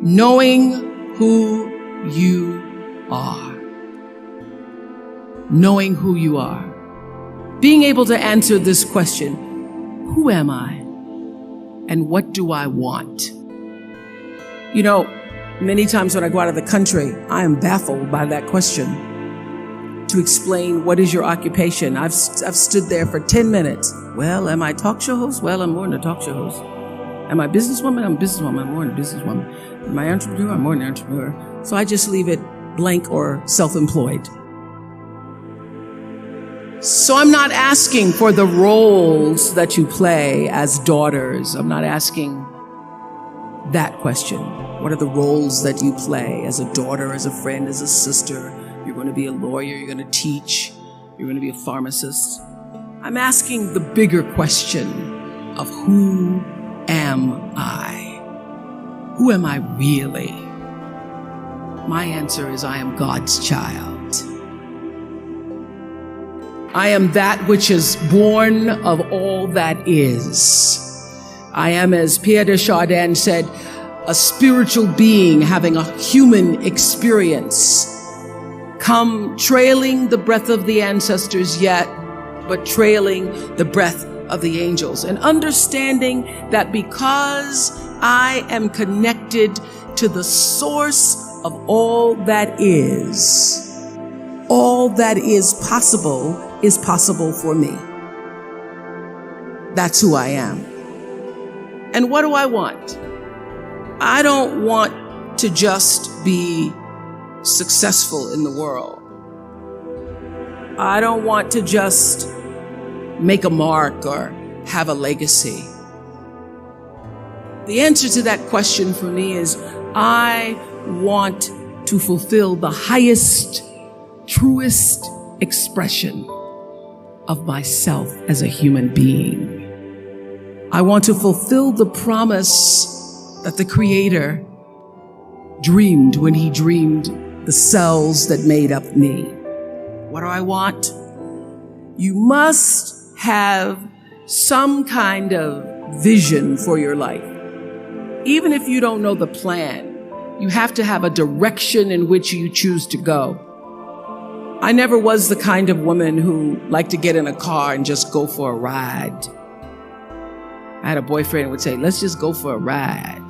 Knowing who you are. Knowing who you are. Being able to answer this question, who am I? And what do I want? You know, many times when I go out of the country, I am baffled by that question. To explain, what is your occupation? I've stood there for 10 minutes. Well, am I a talk show host? Well, I'm more than a talk show host. Am I a businesswoman? I'm a businesswoman. I'm more than a businesswoman. Am I an entrepreneur? I'm more than an entrepreneur. So I just leave it blank or self-employed. So I'm not asking for the roles that you play as daughters. I'm not asking that question. What are the roles that you play as a daughter, as a friend, as a sister? You're going to be a lawyer. You're going to teach. You're going to be a pharmacist. I'm asking the bigger question of who am I? Who am I really? My answer is I am God's child. I am that which is born of all that is. I am, as Pierre de Chardin said, a spiritual being having a human experience. Come trailing the breath of the ancestors yet, but trailing the breath of the angels. And understanding that because I am connected to the source of all that is possible for me. That's who I am. And what do I want? I don't want to just be successful in the world. I don't want to just make a mark or have a legacy. The answer to that question for me is I want to fulfill the highest, truest expression of myself as a human being. I want to fulfill the promise that the Creator dreamed when He dreamed the cells that made up me. What do I want? You must have some kind of vision for your life. Even if you don't know the plan, you have to have a direction in which you choose to go. I never was the kind of woman who liked to get in a car and just go for a ride. I had a boyfriend who would say, let's just go for a ride.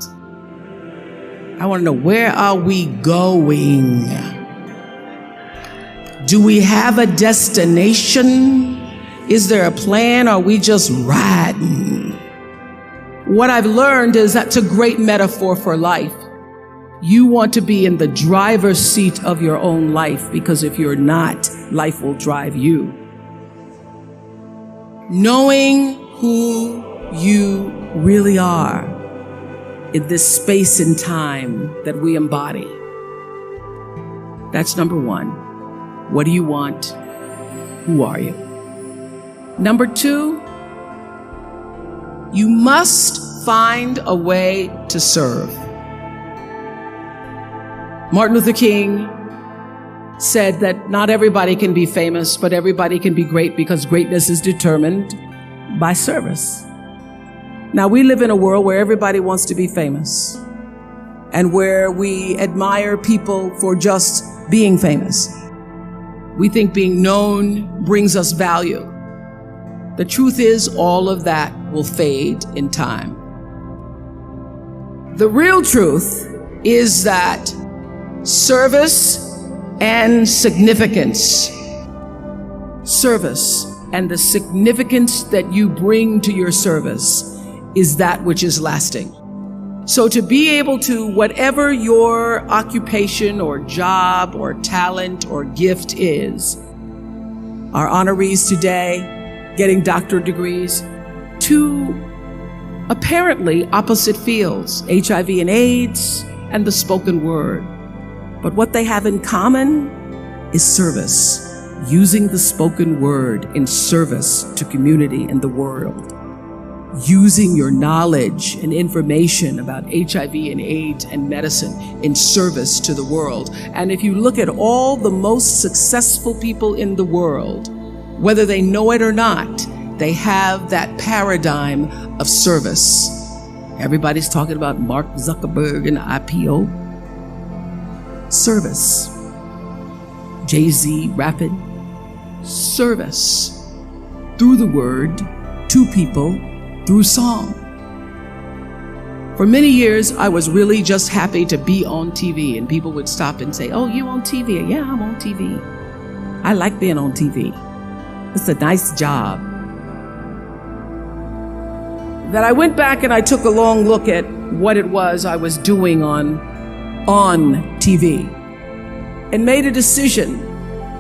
I want to know, where are we going? Do we have a destination? Is there a plan? Or are we just riding? What I've learned is that's a great metaphor for life. You want to be in the driver's seat of your own life, because if you're not, life will drive you. Knowing who you really are in this space and time that we embody. That's number one. What do you want? Who are you? Number two, you must find a way to serve. Martin Luther King said that not everybody can be famous, but everybody can be great, because greatness is determined by service. Now, we live in a world where everybody wants to be famous and where we admire people for just being famous. We think being known brings us value. The truth is, all of that will fade in time. The real truth is that service and significance, service and the significance that you bring to your service is that which is lasting. So to be able to, whatever your occupation or job or talent or gift is, our honorees today getting doctorate degrees, to apparently opposite fields, HIV and AIDS and the spoken word. But what they have in common is service, using the spoken word in service to community and the world, using your knowledge and information about HIV and AIDS and medicine in service to the world. And if you look at all the most successful people in the world, whether they know it or not, they have that paradigm of service. Everybody's talking about Mark Zuckerberg and IPO. Service. Jay-Z rapping. Service. Through the word, to people, through song. For many years, I was really just happy to be on TV, and people would stop and say, "Oh, you on TV?" "Yeah, I'm on TV. I like being on TV. It's a nice job." That I went back and I took a long look at what it was I was doing on TV and made a decision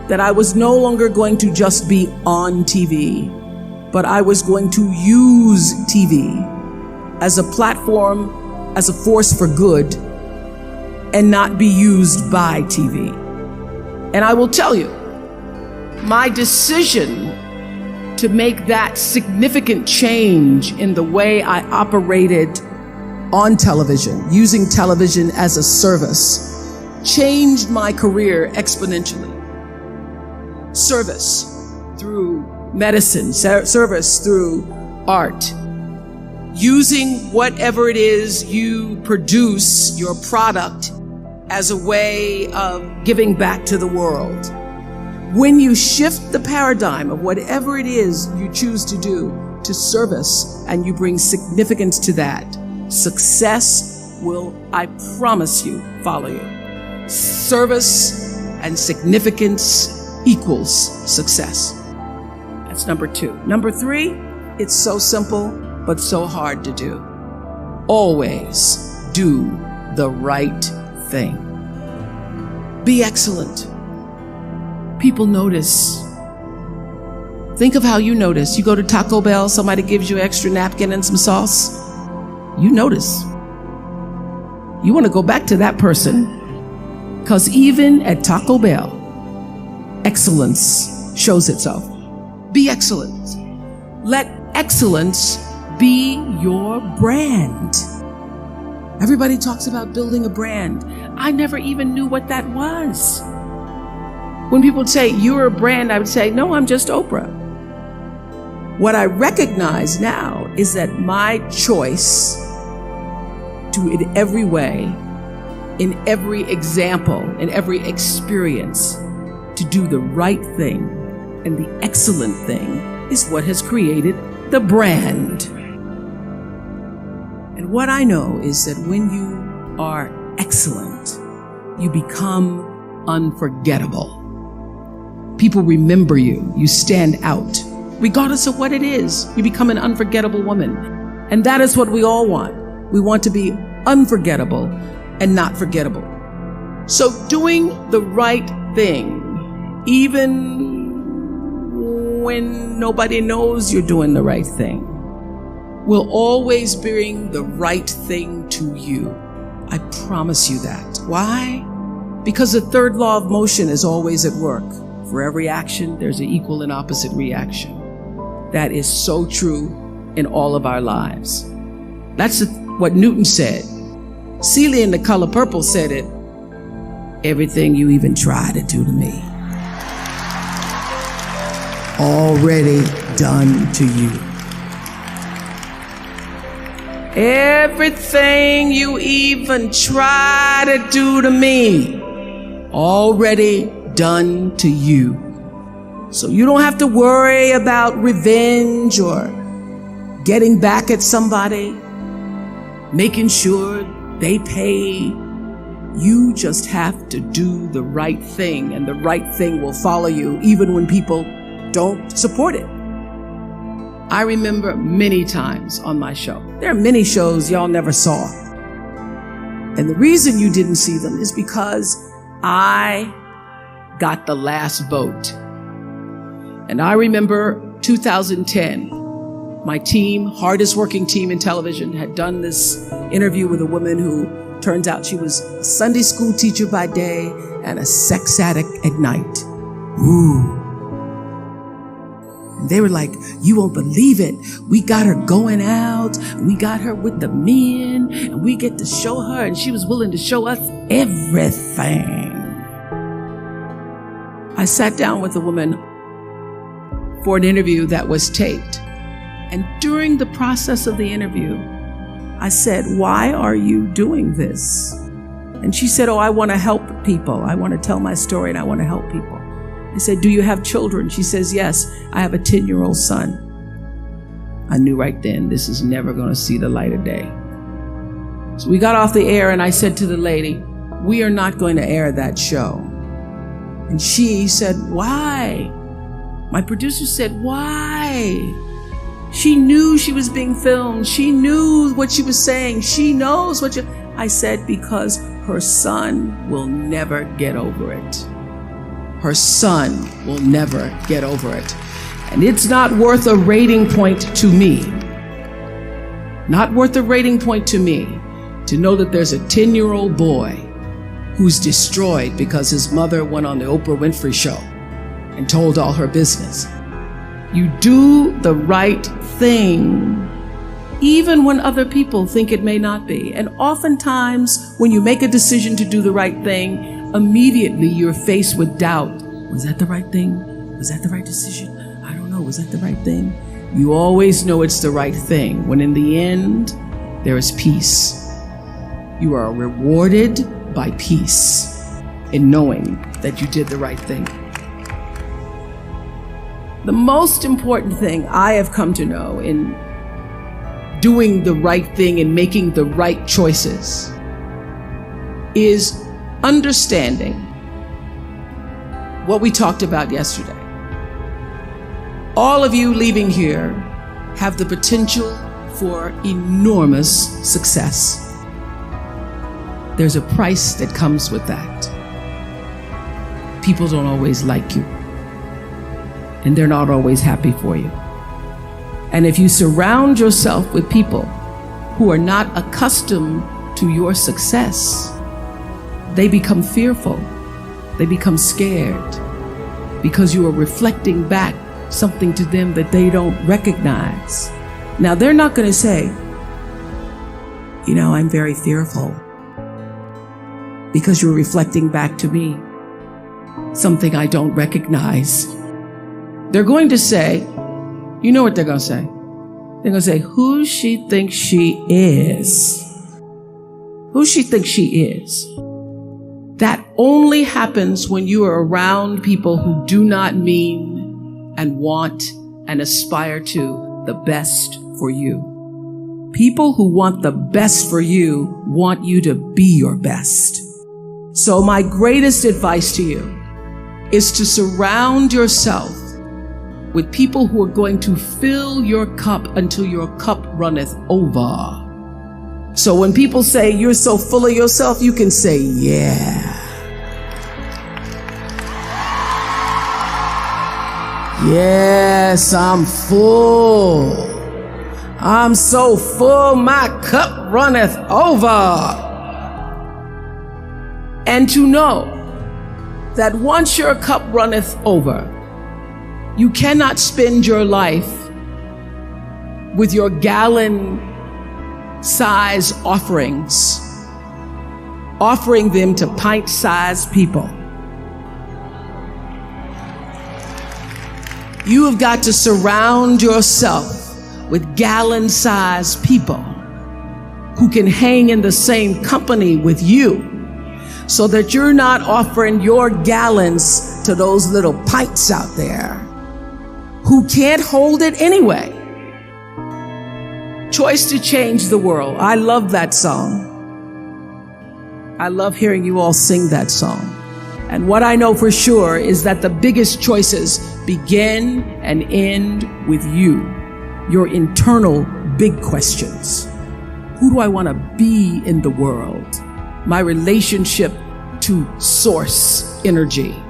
that I was no longer going to just be on TV, but I was going to use TV as a platform, as a force for good, and not be used by TV. And I will tell you, my decision to make that significant change in the way I operated on television, using television as a service, changed my career exponentially. Service through medicine, service through art, using whatever it is you produce, your product, as a way of giving back to the world. When you shift the paradigm of whatever it is you choose to do to service, and you bring significance to that, success will, I promise you, follow you. Service and significance equals success. That's number 2. Number 3, it's so simple, but so hard to do. Always do the right thing. Be excellent. People notice. Think of how you notice. You go to Taco Bell, somebody gives you an extra napkin and some sauce. You notice. You want to go back to that person, because even at Taco Bell, excellence shows itself. Be excellent. Let excellence be your brand. Everybody talks about building a brand. I never even knew what that was. When people say, "You're a brand," I would say, "No, I'm just Oprah." What I recognize now is that my choice to, in every way, in every example, in every experience, to do the right thing and the excellent thing is what has created the brand. And what I know is that when you are excellent, you become unforgettable. People remember you. You stand out. Regardless of what it is, you become an unforgettable woman. And that is what we all want. We want to be unforgettable and not forgettable. So doing the right thing, even when nobody knows you're doing the right thing, will always bring the right thing to you. I promise you that. Why? Because the third law of motion is always at work. For every action, there's an equal and opposite reaction. That is so true in all of our lives. That's what Newton said. Celia in The Color Purple said it. Everything you even try to do to me, already done to you. Everything you even try to do to me, already done to you. So you don't have to worry about revenge or getting back at somebody, making sure they pay. You just have to do the right thing, and the right thing will follow you even when people don't support it. I remember many times on my show. There are many shows y'all never saw. And the reason you didn't see them is because I got the last vote. And I remember 2010, my team, hardest working team in television, had done this interview with a woman who turns out she was a Sunday school teacher by day and a sex addict at night. Ooh. And they were like, "You won't believe it. We got her going out. We got her with the men, and we get to show her." And she was willing to show us everything. I sat down with a woman for an interview that was taped. And during the process of the interview, I said, why are you doing this? And she said, oh, I want to help people. I want to tell my story and I want to help people. I said, do you have children? She says, yes, I have a 10-year-old son. I knew right then this is never going to see the light of day. So we got off the air and I said to the lady, we are not going to air that show. And she said, why? My producer said, why? She knew she was being filmed. She knew what she was saying. She knows what I said, because her son will never get over it. Her son will never get over it. And it's not worth a rating point to me. Not worth a rating point to me to know that there's a 10-year-old boy who's destroyed because his mother went on the Oprah Winfrey show and told all her business. You do the right thing, even when other people think it may not be. And oftentimes, when you make a decision to do the right thing, immediately you're faced with doubt. Was that the right thing? Was that the right decision? I don't know. Was that the right thing? You always know it's the right thing, when in the end, there is peace. You are rewarded by peace in knowing that you did the right thing. The most important thing I have come to know in doing the right thing and making the right choices is understanding what we talked about yesterday. All of you leaving here have the potential for enormous success. There's a price that comes with that. People don't always like you, and they're not always happy for you. And if you surround yourself with people who are not accustomed to your success, they become fearful. They become scared because you are reflecting back something to them that they don't recognize. Now, they're not going to say, you know, I'm very fearful, because you're reflecting back to me something I don't recognize. They're going to say, you know what they're going to say? They're going to say, who she thinks she is. Who she thinks she is. That only happens when you are around people who do not mean and want and aspire to the best for you. People who want the best for you want you to be your best. So my greatest advice to you is to surround yourself with people who are going to fill your cup until your cup runneth over. So when people say you're so full of yourself, you can say, yeah. Yes, I'm full. I'm so full, my cup runneth over. And to know that once your cup runneth over, you cannot spend your life with your gallon-size offerings, offering them to pint-sized people. You have got to surround yourself with gallon-sized people who can hang in the same company with you, so that you're not offering your gallons to those little pints out there who can't hold it anyway. Choice to Change the World. I love that song. I love hearing you all sing that song. And what I know for sure is that the biggest choices begin and end with you, your internal big questions. Who do I want to be in the world? My relationship to source energy,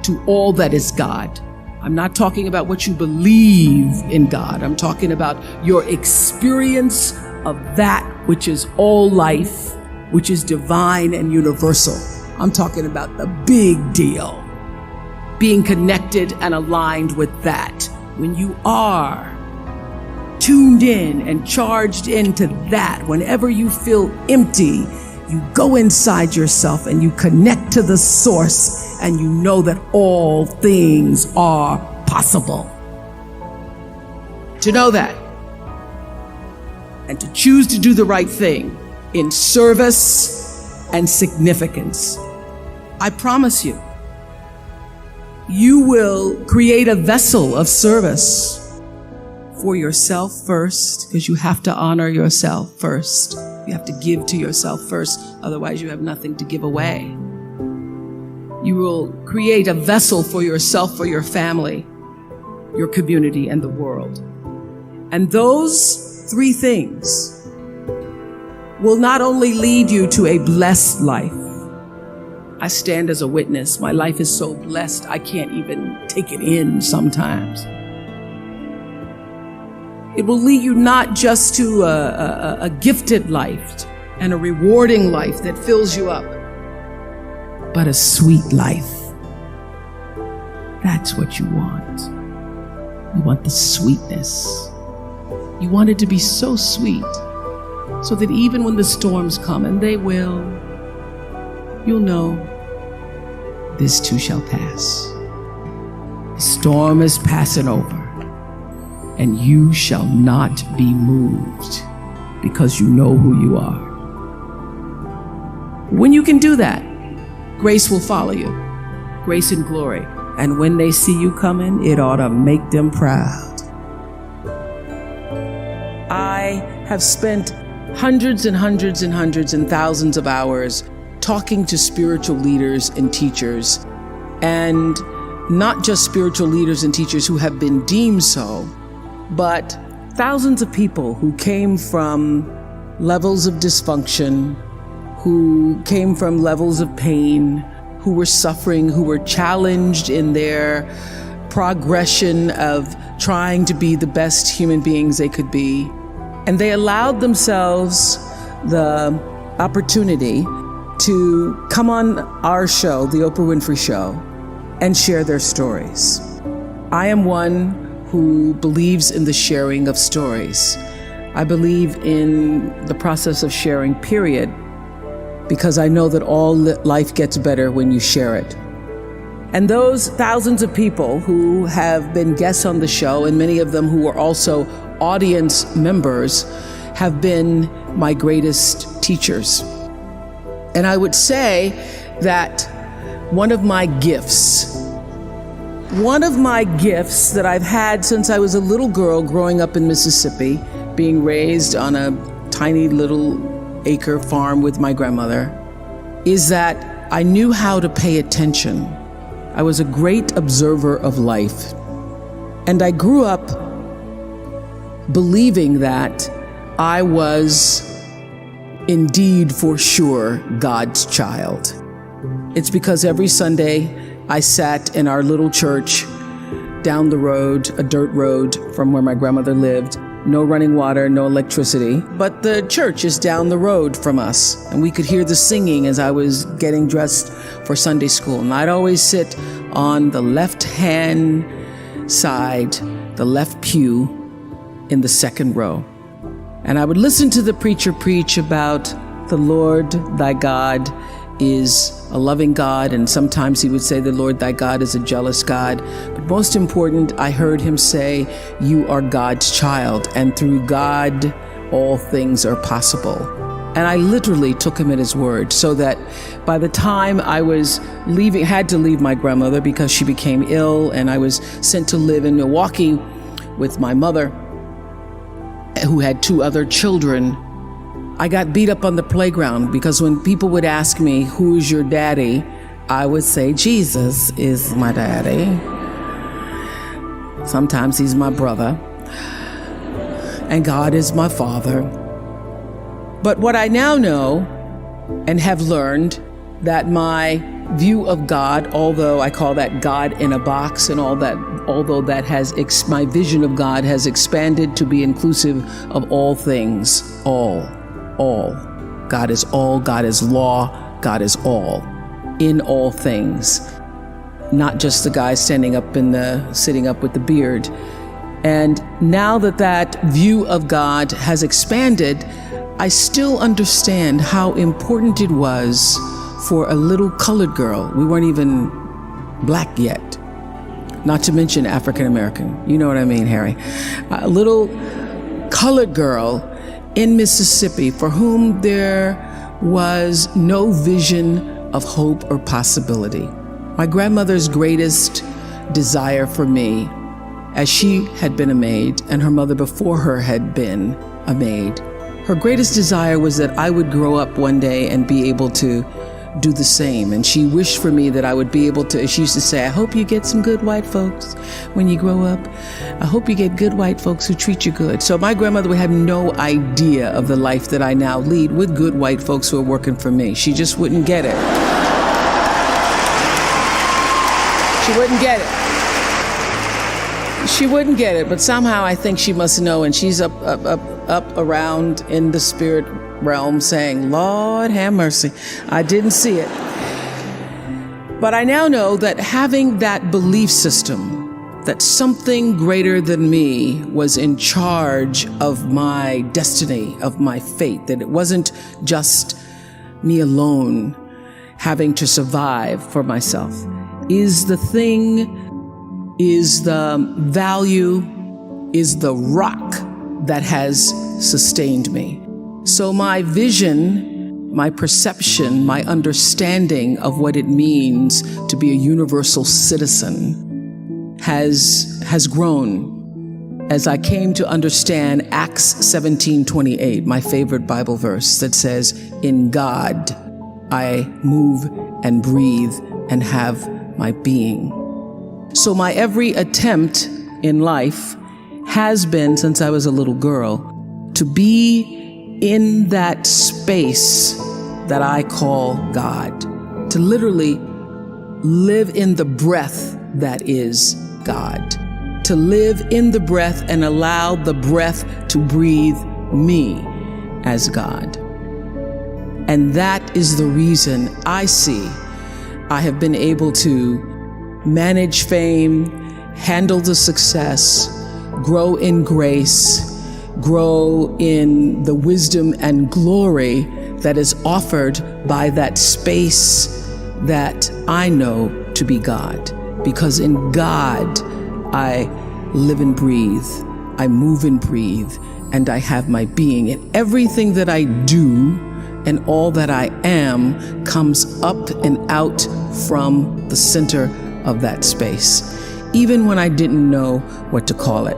to all that is God. I'm not talking about what you believe in God. I'm talking about your experience of that which is all life, which is divine and universal. I'm talking about the big deal. Being connected and aligned with that. When you are tuned in and charged into that, whenever you feel empty, you go inside yourself and you connect to the source, and you know that all things are possible. To know that and to choose to do the right thing in service and significance, I promise you, you will create a vessel of service for yourself first, because you have to honor yourself first. You have to give to yourself first, otherwise you have nothing to give away. You will create a vessel for yourself, for your family, your community, and the world. And those three things will not only lead you to a blessed life. I stand as a witness. My life is so blessed, I can't even take it in sometimes. It will lead you not just to a gifted life and a rewarding life that fills you up, but a sweet life. That's what you want. You want the sweetness. You want it to be so sweet, so that even when the storms come, and they will, you'll know this too shall pass. The storm is passing over, and you shall not be moved, because you know who you are. When you can do that, grace will follow you, grace and glory. And when they see you coming, it ought to make them proud. I have spent hundreds and hundreds and hundreds and thousands of hours talking to spiritual leaders and teachers, and not just spiritual leaders and teachers who have been deemed so, but thousands of people who came from levels of dysfunction, who came from levels of pain, who were suffering, who were challenged in their progression of trying to be the best human beings they could be. And they allowed themselves the opportunity to come on our show, the Oprah Winfrey Show, and share their stories. I am one who believes in the sharing of stories. I believe in the process of sharing, period, because I know that all life gets better when you share it. And those thousands of people who have been guests on the show, and many of them who are also audience members, have been my greatest teachers. And I would say that one of my gifts that I've had since I was a little girl growing up in Mississippi, being raised on a tiny little acre farm with my grandmother, is that I knew how to pay attention. I was a great observer of life. And I grew up believing that I was indeed, for sure, God's child. It's because every Sunday I sat in our little church down the road, a dirt road from where my grandmother lived. No running water, no electricity, but the church is down the road from us. And we could hear the singing as I was getting dressed for Sunday school. And I'd always sit on the left-hand side, the left pew in the second row. And I would listen to the preacher preach about the Lord thy God is a loving God, and sometimes he would say the Lord thy God is a jealous God. But most important, I heard him say, you are God's child, and through God all things are possible. And I literally took him at his word, so that by the time I was had to leave my grandmother because she became ill, and I was sent to live in Milwaukee with my mother, who had two other children, I got beat up on the playground because when people would ask me, who's your daddy? I would say, Jesus is my daddy. Sometimes he's my brother. And God is my father. But what I now know and have learned, that my view of God, although I call that God in a box and all that, although that has my vision of God has expanded to be inclusive of all things, all. God is all, God is law, God is all, in all things. Not just the guy sitting up with the beard. And now that view of God has expanded, I still understand how important it was for a little colored girl. We weren't even black yet, not to mention African American. You know what I mean, Harry? A little colored girl in Mississippi for whom there was no vision of hope or possibility. My grandmother's greatest desire for me, as she had been a maid and her mother before her had been a maid, her greatest desire was that I would grow up one day and be able to do the same. And she wished for me that I would be able to, she used to say, I hope you get some good white folks when you grow up. I hope you get good white folks who treat you good. So my grandmother would have no idea of the life that I now lead with good white folks who are working for me. She just wouldn't get it. She wouldn't get it. She wouldn't get it, but somehow I think she must know, and she's up around in the spirit realm saying, Lord have mercy, I didn't see it. But I now know that having that belief system, that something greater than me was in charge of my destiny, of my fate, that it wasn't just me alone having to survive for myself, is the thing, is the value, is the rock that has sustained me. So my vision, my perception, my understanding of what it means to be a universal citizen has grown as I came to understand Acts 17:28, my favorite Bible verse that says, in God I move and breathe and have my being. So my every attempt in life has been, since I was a little girl, to be in that space that I call God, to literally live in the breath that is God, to live in the breath and allow the breath to breathe me as God. And that is the reason I see I have been able to manage fame, handle the success, grow in grace, grow in the wisdom and glory that is offered by that space that I know to be God. Because in God, I live and breathe, I move and breathe, and I have my being. And everything that I do and all that I am comes up and out from the center of that space, even when I didn't know what to call it.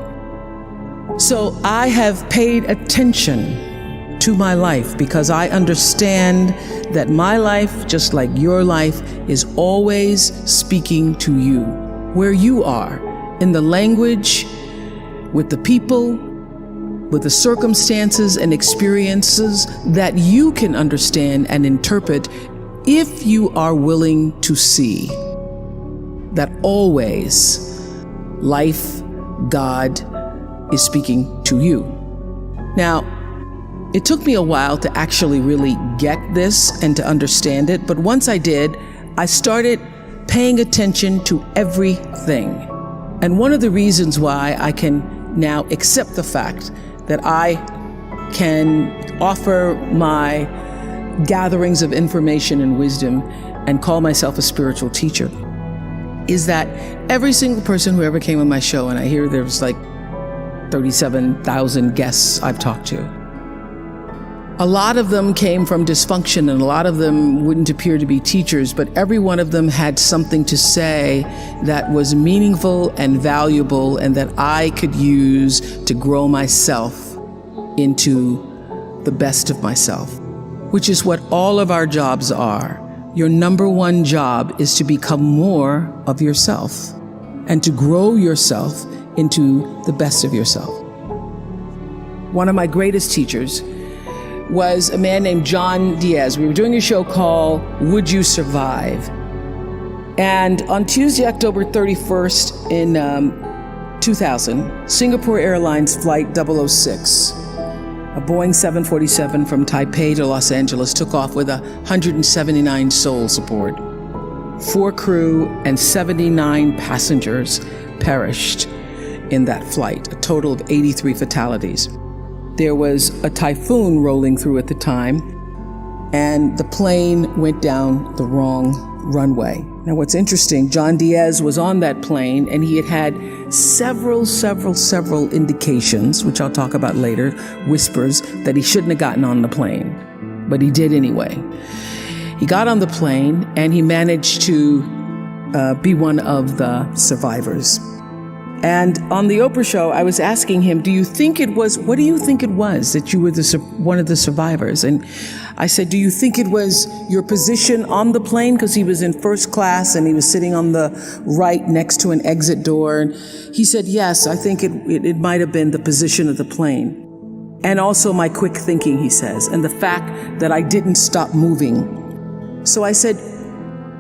So I have paid attention to my life because I understand that my life, just like your life, is always speaking to you, where you are, in the language, with the people, with the circumstances and experiences that you can understand and interpret if you are willing to see that always life, God, is speaking to you. Now, it took me a while to actually really get this and to understand it, but once I did, I started paying attention to everything. And one of the reasons why I can now accept the fact that I can offer my gatherings of information and wisdom and call myself a spiritual teacher is that every single person who ever came on my show, and I hear there's like 37,000 guests I've talked to, a lot of them came from dysfunction and a lot of them wouldn't appear to be teachers, but every one of them had something to say that was meaningful and valuable and that I could use to grow myself into the best of myself, which is what all of our jobs are. Your number one job is to become more of yourself and to grow yourself into the best of yourself. One of my greatest teachers was a man named John Diaz. We were doing a show called Would You Survive? And on Tuesday, October 31st in 2000, Singapore Airlines Flight 006, a Boeing 747 from Taipei to Los Angeles, took off with 179 souls aboard. 4 crew and 79 passengers perished in that flight, a total of 83 fatalities. There was a typhoon rolling through at the time, and the plane went down the wrong runway. Now, what's interesting, John Diaz was on that plane, and he had several indications, which I'll talk about later, whispers, that he shouldn't have gotten on the plane. But he did anyway. He got on the plane and he managed to be one of the survivors. And on the Oprah show, I was asking him, what do you think it was that you were one of the survivors? And I said, do you think it was your position on the plane? Because he was in first class and he was sitting on the right next to an exit door. And he said, yes, I think it might have been the position of the plane. And also my quick thinking, he says, and the fact that I didn't stop moving. So I said,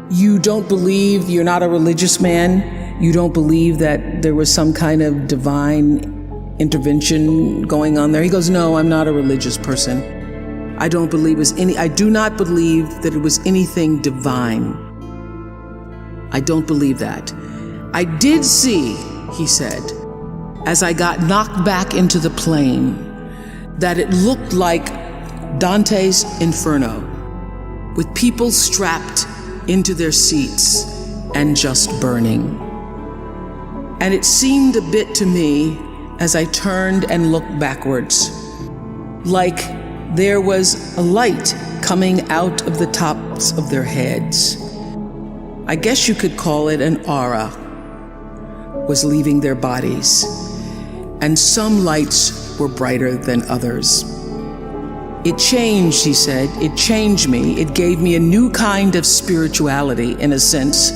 you don't believe, you're not a religious man? You don't believe that there was some kind of divine intervention going on there? He goes, no, I'm not a religious person. I do not believe that it was anything divine. I don't believe that. I did see, he said, as I got knocked back into the plane, that it looked like Dante's Inferno, with people strapped into their seats and just burning. And it seemed a bit to me, as I turned and looked backwards, like there was a light coming out of the tops of their heads. I guess you could call it an aura, was leaving their bodies. And some lights were brighter than others. It changed, he said, it changed me. It gave me a new kind of spirituality, in a sense,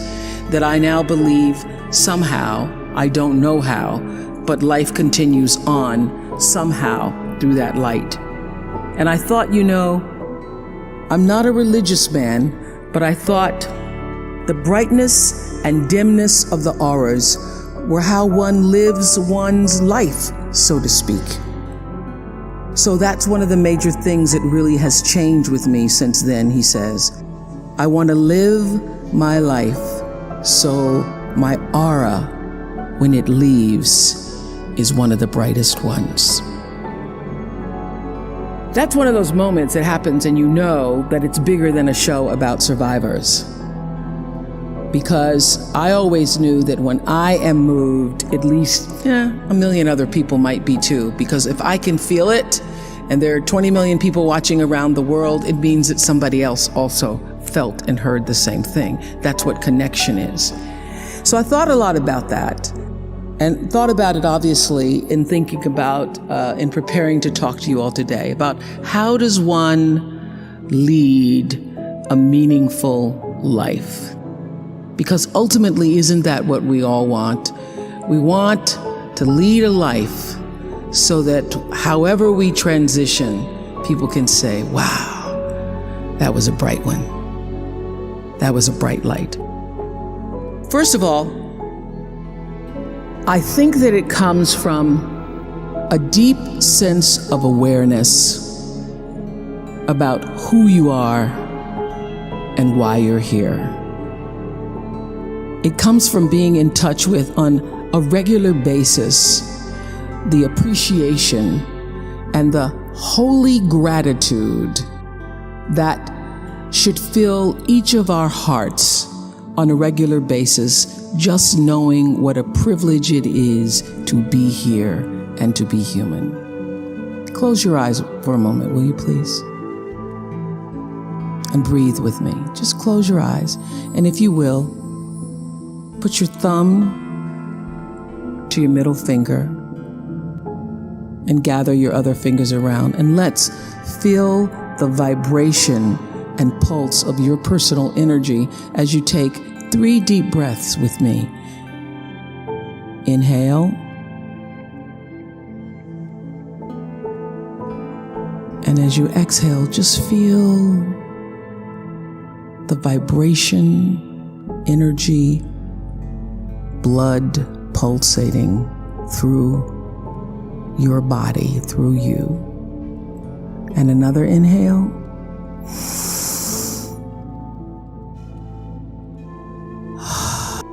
that I now believe somehow, I don't know how, but life continues on somehow through that light. And I thought, I'm not a religious man, but I thought the brightness and dimness of the auras were how one lives one's life, so to speak. So that's one of the major things that really has changed with me since then, he says. I want to live my life so my aura, when it leaves, is one of the brightest ones. That's one of those moments that happens and you know that it's bigger than a show about survivors. Because I always knew that when I am moved, at least a million other people might be too. Because if I can feel it, and there are 20 million people watching around the world, it means that somebody else also felt and heard the same thing. That's what connection is. So I thought a lot about that. And thought about it, obviously, in thinking about, in preparing to talk to you all today, about how does one lead a meaningful life? Because ultimately, isn't that what we all want? We want to lead a life so that however we transition, people can say, wow, that was a bright one. That was a bright light. First of all, I think that it comes from a deep sense of awareness about who you are and why you're here. It comes from being in touch with, on a regular basis, the appreciation and the holy gratitude that should fill each of our hearts on a regular basis, just knowing what a privilege it is to be here and to be human. Close your eyes for a moment, will you please? And breathe with me. Just close your eyes. And if you will, put your thumb to your middle finger and gather your other fingers around. And let's feel the vibration and pulse of your personal energy as you take 3 deep breaths with me. Inhale. And as you exhale, just feel the vibration, energy, blood pulsating through your body, through you. And another inhale.